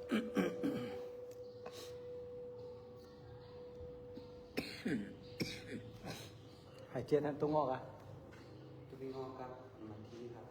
หายเจ็บนะตรงงอกอ่ะ ตรงนี้งอกครับมาที่ครับ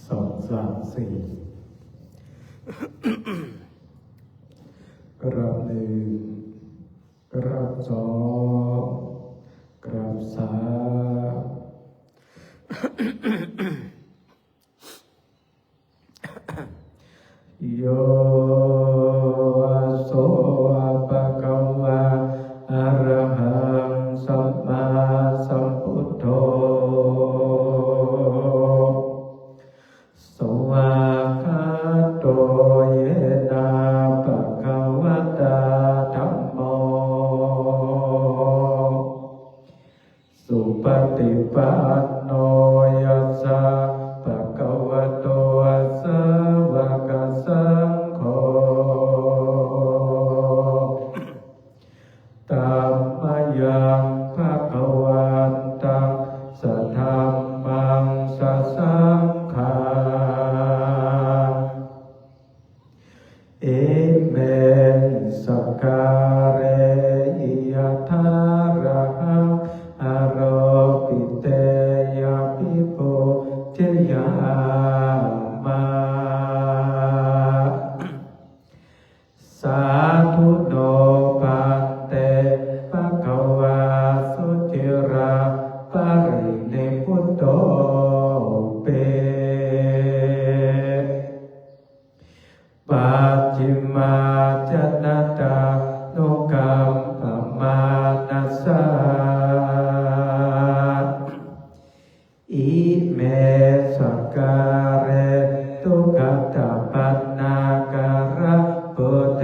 สองสามสี่กราบหนึ่งกราบสองกราบสามโยโสภะคะวะอะระหังสัมมาสัมพุทโธสวากขาโตเยนะภะคะวะตาธัมโมสุปฏิปันโนยัสสะภะคะวะโตสาวกสังโฆธัมมยังภะคะวันตังสัทธัมมังสัสสังฆังเอเมสักการะอิยถาระหังอโรปิเตยะปิโปเจยามาสาธุโนปันเตภะคะวาสุจิราปรินิพพุตโตเปปัจจิมาจนะตานุกัมปมานัสสะอิเมสักการะตุกัตตปันนาการะปุเต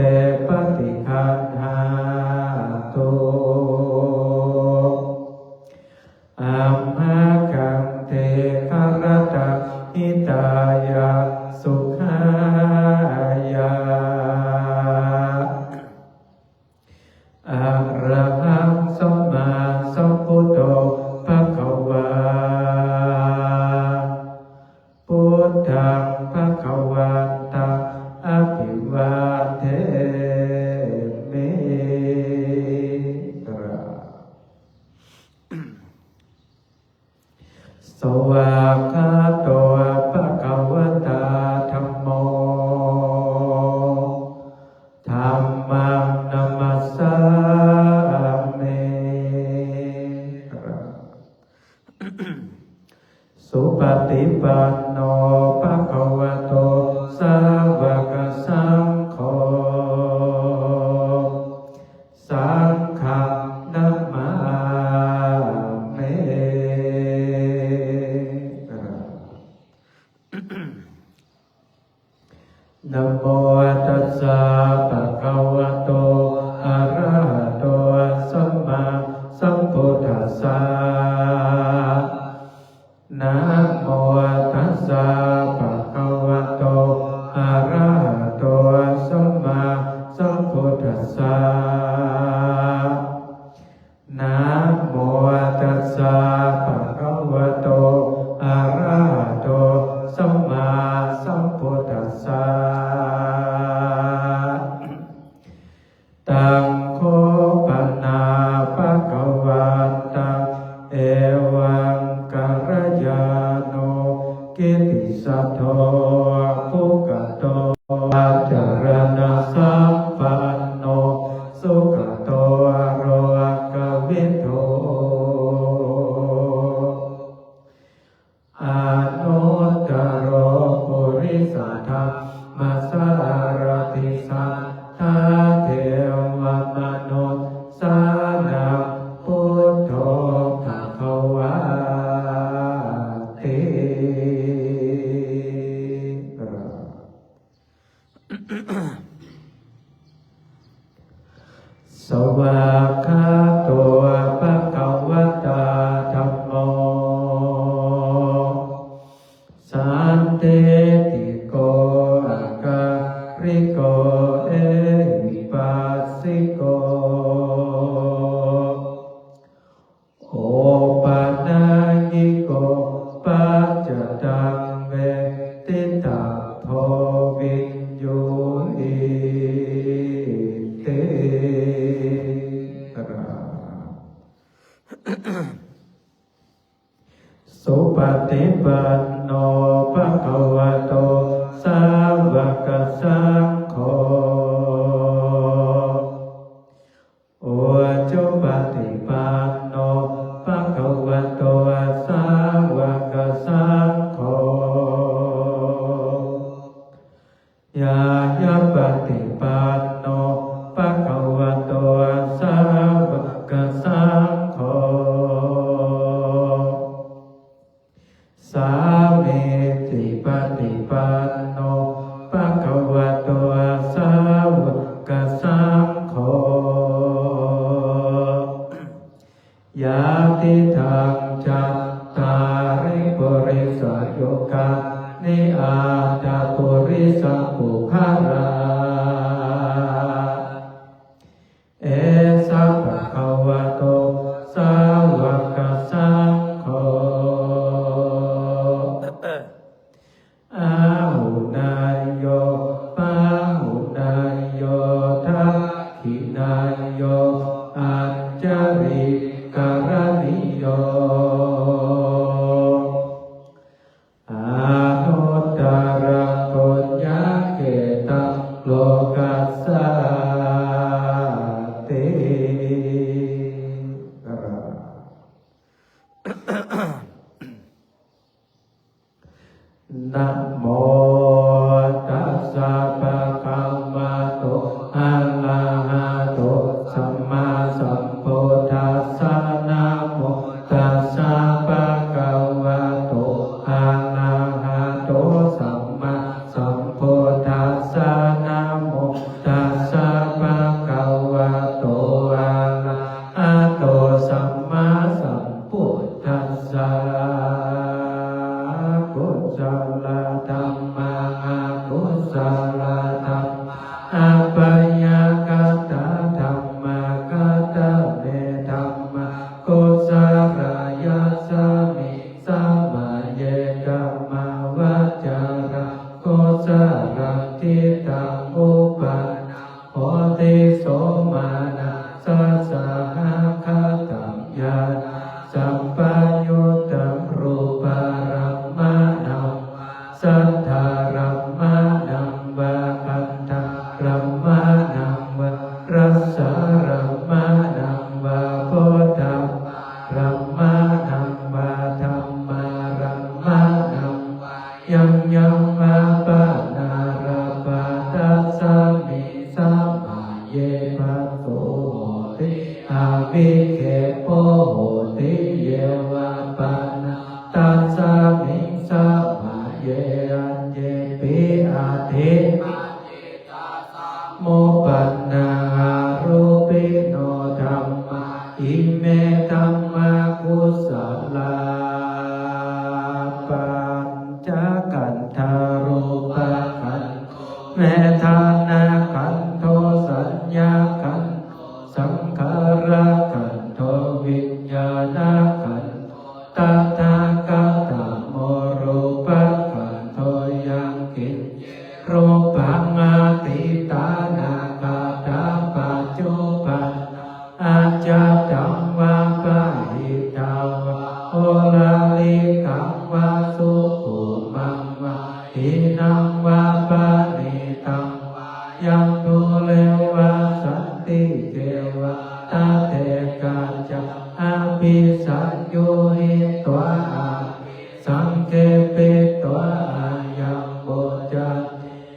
ปฏิคันหาตุอัมหากังเตภรตะหิตายะสุขายะอะระหังสัมมาสัมพุทโธภะคะวาพุทธังภะคะวันตังอภิวาเทมิสวากขาโตภะคะวะตาธัมโมธัมมังนัมมัสสามิสุปฏิปันโนภะคะวะโตสาวกสังโฆสังฆังนัมมามิ นะโมตัสสะภะคะวะโตอะระหะโตสัมมาสัมพุทธัสสะนะโมตัสสะภะคะวะโตอะระหะโตสัมมาสัมพุทธัสสะนะโมตัสสะภะคะวะโตอะระหะโตสัมมาสัมพุทธัสสะ สัทโธภุกโตอาจารณสัมปันโนสุขโตอโรกวิโทอานุตตโรปุริสธรรมสารติสัทธาเทวมนุษย์สานังพุทโธภควาติสวากขาโตภควตาธัมโมสันติติโกอาการิโกเอหิปัสสิโกโอปัฏฐายิโกปัจจตังเวทิตาโพวิญญูอิเตสุปฏิปันโนภควโตสาวกสังโฆโอจุปฏิปันโนภควโตสาวกสังโฆยายาปฏิปันโนภควโตสาวกสังโฆสามีจิปฏิปันโนภควโตสาวกสังโฆยาติทังจัตตาริปุริสโยกะนิอาตาปุริสปุคาราเอสัพพะวะโตสาวกสังโฆอาหุนายโยปาหุนายโยทักขินายโยอัจจาริการณิโยอานุตตรังปุญญเกตังโลกัสสาตินะโมตัสสะภะคะวะโตอะระหะโตสัมมาสัมพุทธัสสะนะโมตัสสะภะคะวะโตอะระหะโตสัมมาสัมพุทธัสสะนะโมตัสสะภะคะวะโตอะระหะโตสัมมาสัมพุทธัสสะกุศลธัมมังอกุศลธัมมังอัปปยากตาธัมมังกตเมธัมมังกุศลยัสสมิสัมมาเยกัมมาวาจาระกุศลทิตังอุปันนังโหติโสมานะสัสสะหะคตัมญาณสัมปยุตตังรูปารัมมานังสัทธารัมมานังวะคันธารัมมานังวะรัสสะรัมมานังวะโพธัมมารัมมานังวะธัมมารัมมานังวะยังยังมาปะนาราปะตัสสะมิสัมมาเยปัสโสโหติอาวิเคโปโหติเยวะปะนาตัสสะมิสัมมาเยอัญเยปิอาทิโมปันนารูปิโนธัมมาอิเมธัมมากุศลาปัญจกันธารูปขันธ์เมธานาขันโทสัญญาขันโทสังขารขันโทวิญญาณขันโทตัทธากตโมรูปขันโทยังกินโรป ทินังวาปานิตังยังตุเลวะสันติเกวะตาเตกาจักอาภิสัญญูหิตวะอาสังเกปิตวะอายังโบจัน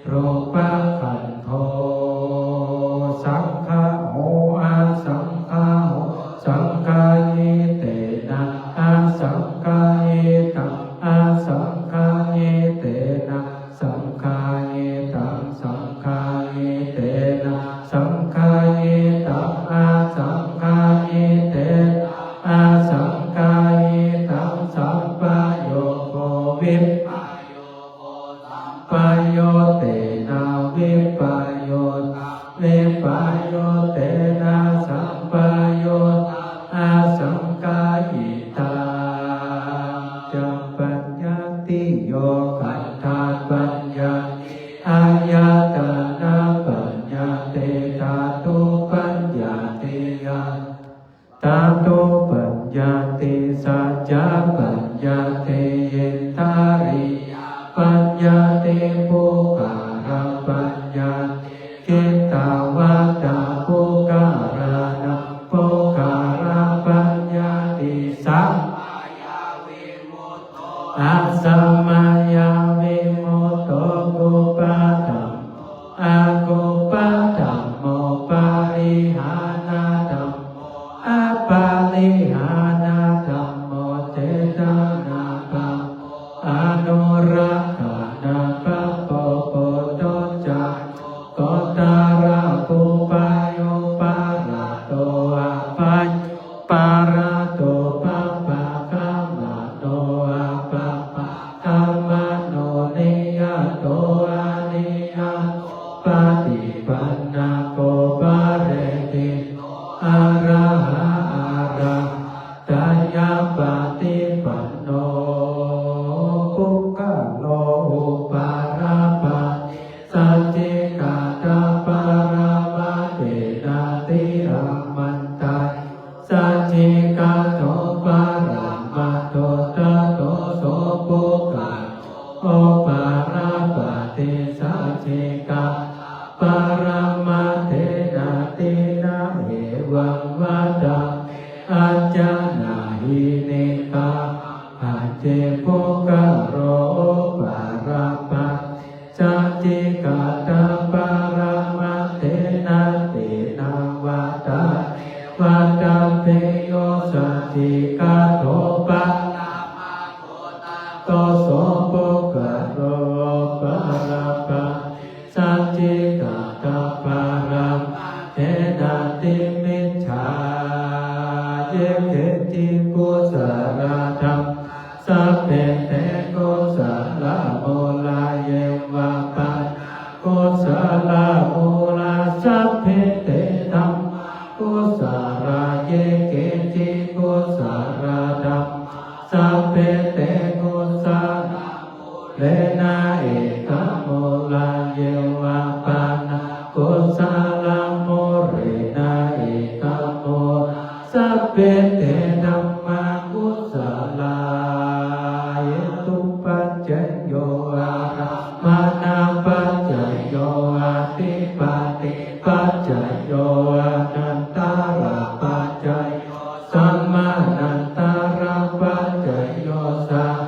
โรปะขันโทสังฆะโหอาสังฆะโหสังฆายิเตนะอาสังฆายิตังอาสังฆายิเตนะสังฆายิตังสังฆายิเตนะสังฆายิตังอาสังฆายิเตนะอาสังฆายิตังสัพพะโยโควิปปายโยเตนะวิปปายโยวิปปายโยเตนะสัพพะโยอาสังฆายิตังจัมปัญญติโยขันธาปัญญาอายตนะปัญญาเตธาตุปัญญาเตยะธาตุปัญญาเตสัจจปัญญาเตเยตาริปัญญาเตปุการะปัญญาเกตาวาตาปุการะนะปุการะปัญญาติสัมมาญาวิมุตโตอาสัมมาญาวิมุตโตกุปะธัมโมอากุปะธัมโมปาริหานะธัมโมอาปาริหานะธัมโมเจตนาปัมโมอนุรักขานะปัปโปโปโตจักโกตาระปุปายุปาระโตอาปัญปาระโตปัปปะกัมมะโตอาปัปปะกัมมะโนนิยโตอานิยปฏิปันนาโกปะเรติอะระหะอะระตายาปฏิปันโนปุกขะโลอุปาราปะสัจจิกาตาปารามาเตนะติอามันตาสัจจิกาโตปารามาโตตะโตโสปุกขะโอปาราปะติสัจจิกาปารามาเตนะตินะเหวังวัดดังอาจานาหิเนกาอาเจปุกขะโรปาราปะสัจจิกาตาปารามาเตนะตินะวัดดาวัดดาเปโยสัจจิกาโตปะโตโสปุกขะโรปาราปะสัจจิกาตาปาราเตนะติมิจฉาเยเกจิกุสลธรรมสัพเพเตกุสลมูลาเยวะปัสกุสลมูลาสัพเพเตธัมมากุสลเยเกจิกุสลธรรมสัพเพเตกุสลเลนะเอกมูลาเยวะปัสกุสลมูเรนะเอกมูสัพเพเตธัมมากุสลาเยตุปัจจโยอาระมานาปัจจโยอาติปาติปัจจโยอานันตาระปัจจโยสัมมานันตาระปัจจโยสัจ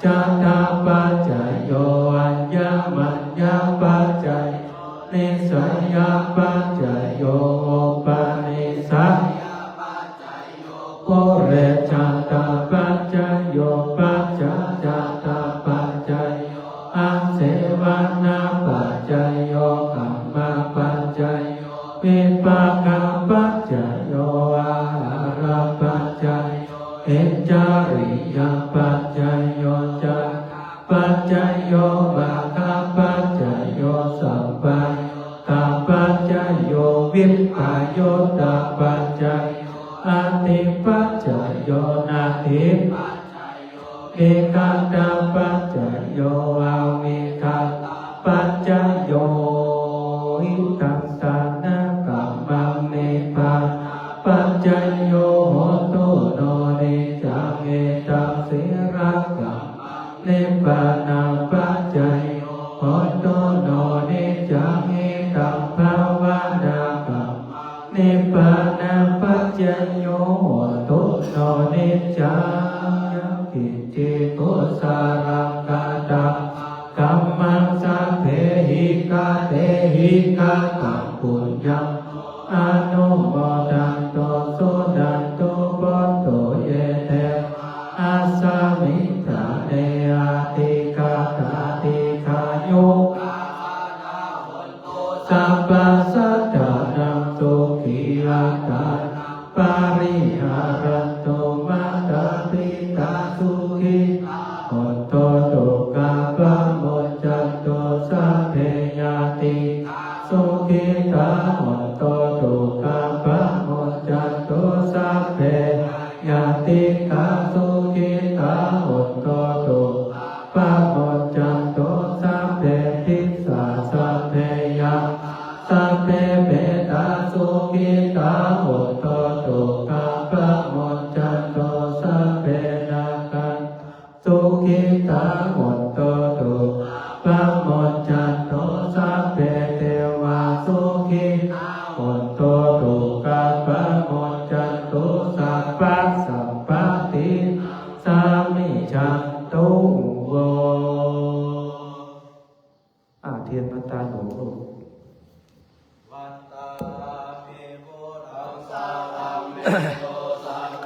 จัตตาปัจจโยอัญญมัญญปัจจโยนิสัยยปัจจโยปานิสัยโอเรจัตตาปัจจโยปัจจจัตตาปัจจโยอาเสวนาปัจจโยกัมมาปัจจโยวิปากาปัจจโยอาหาราปัจจโยเอจาริยปัจจโยจักปัจจโยบาคาปัจจโยสัมปายตาปัจจโยวิปปายโยตาปัจจโยอาติปัจจโยนาติปัจจโยเอกัตตาปัจจโยอาวิคัตตาปัจจโยอิตังสานะกัมมังเนปาปัจจโยโหตุโนเนจังเอตังสิรักกัมมังเนปานาปัจจโย จังกิจจิกุสารังกาตังกัมมังสัพเพหิกาเตหิกาตังปุญญังอนุโมดันโตสุดันโตปัตโตเยเตอาสามิตราเนอาติกาตาติคายุสัพพสัตตานังสุขีอัตตาปาริหารันโตมัตตาปิตาสุขีโหโตโตกาปะโมจจัตโตสัพเพยติสุขีตาโหโตโตกาปะโมจจัตโตสัพเพยติกาสุขีตาโหโตโตปะโมจจัตโตสัพเพทิสสาสัพเพยะสัพเพเปตาสุขิตาโหโตโตกาปะโมจจันโตสัพเพนาคันสุขิตาโหโตโตปะโมจจันโตสัพเพเทวาสุขิโหโตโตกาปะโมจจันโตสัพพะสัพพะติสามิจันโตโวเทียนพระตาหลวงลูก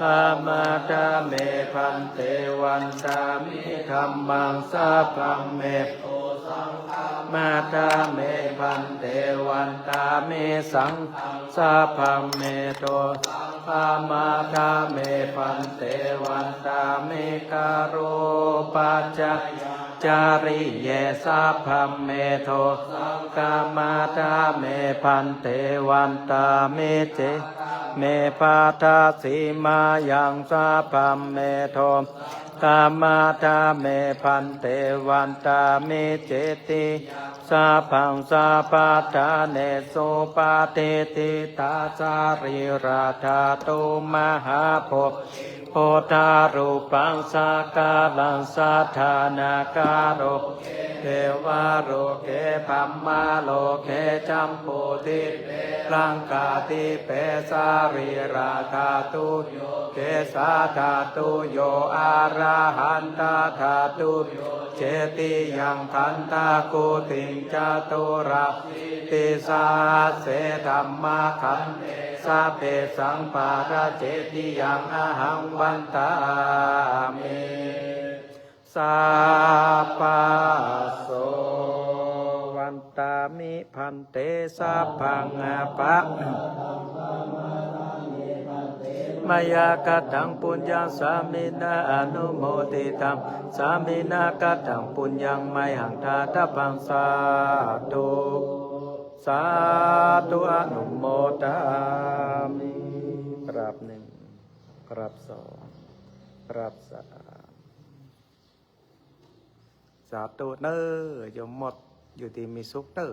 กามาตาเมพันเตวันตามิธัมมังสัพพังเมโตสังฆามาตาเมพันเตวันตาเมสังสัพพังเมโตสังฆามาตาเมพันเตวันตาเมกาโรปัจจจาริเยสัพพัมเมโทสังฆามาตาเมพันเตวันตาเมเจเมปาทาสีมายังสัพพัมเมโทกามาตาเมพันเตวันตาเมเจติสัพพังสัพพะทาเนโสปาเตติตาสาริราธาตุมหาภพโพธารูปังสักกาลังสัทธานาการโรเทวาโรเกภัมมาโลเกจัมปุติลังกาติเปสาริราธาตุโยเกสาธาตุโยอาราหันตาธาตุเจติยังคันตากุติงจตุระติสาเสธัมมาคันสัพเพสังปาราเจติยังอหังวันตามิสัพพะโสวันตามิพันเตสัพพังอาปะมายากตังปุญญังสามินาอนุโมติตังสามินากตังปุญญังไมหังทาตพังสาธุสาธุอนุโมทามิกราบหนึ่งกราบสองกราบสามสาธุเนอโยมหมดอยู่ที่มีสุขเนอ